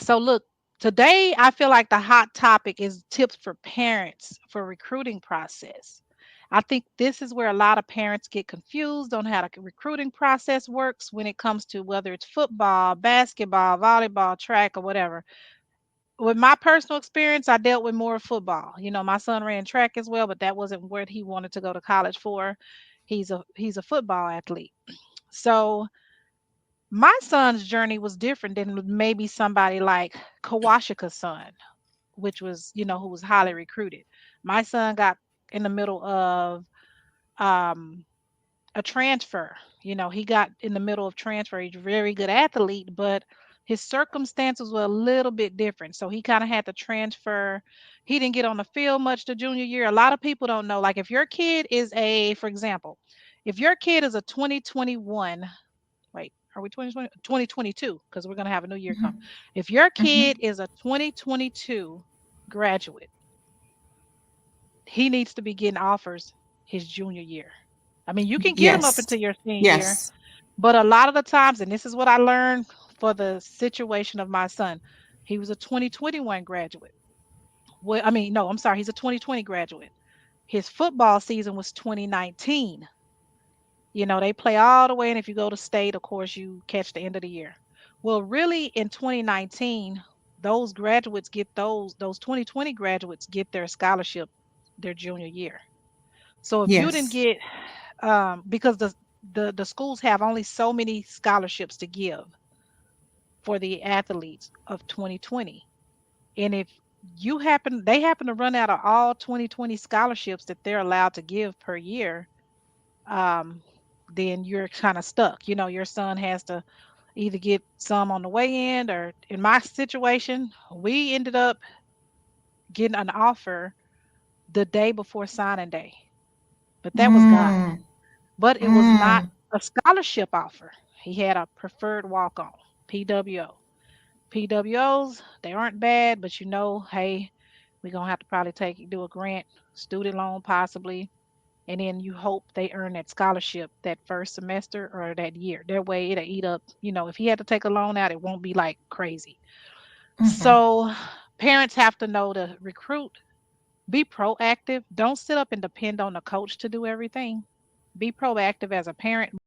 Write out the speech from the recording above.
So look, today I feel like the hot topic is tips for parents for recruiting process. I think this is where a lot of parents get confused on how the recruiting process works when it comes to whether it's football, basketball, volleyball, track, or whatever. With my personal experience, I dealt with more football. My son ran track as well, but that wasn't what he wanted to go to college for. He's a football athlete. So my son's journey was different than maybe somebody like Kawashika's son, which was, who was highly recruited. My son got in the middle of um, a transfer. He got in the middle of transfer. He's a very good athlete, but his circumstances were a little bit different. So he kind of had to transfer. He didn't get on the field much the junior year. A lot of people don't know. Like if your kid is for example, if your kid is a 2021, wait, are we 2020? 2022, because we're going to have a new year come. Mhm. If your Mhm. kid is a 2022 graduate, he needs to be getting offers his junior year. I mean, you can get them up Yes. into your senior year, Yes. but a lot of the times, and this is what I learned for the situation of my son, he was a 2021 graduate. Well, I mean, no, I'm sorry, he's a 2020 graduate. His football season was 2019. They play all the way, and if you go to state, of course, you catch the end of the year. Well, really, in 2019, those graduates get those 2020 graduates get their scholarship their junior year. So if you didn't Yes. get, because the schools have only so many scholarships to give for the athletes of 2020, and if they happen to run out of all 2020 scholarships that they're allowed to give per year, um, then you're kind of stuck. Your son has to either get some on the way in, or in my situation, we ended up getting an offer the day before signing day, but that was God. Mm. But it was not Mm. a scholarship offer. He had a preferred walk-on, PWO. PWOs, they aren't bad, but hey, we're gonna have to probably do a grant, student loan possibly, and then you hope they earn that scholarship that first semester or that year. That way it'll eat up, if he had to take a loan out, it won't be like crazy. Mhm. So parents have to know to recruit, be proactive. Don't sit up and depend on the coach to do everything. Be proactive as a parent.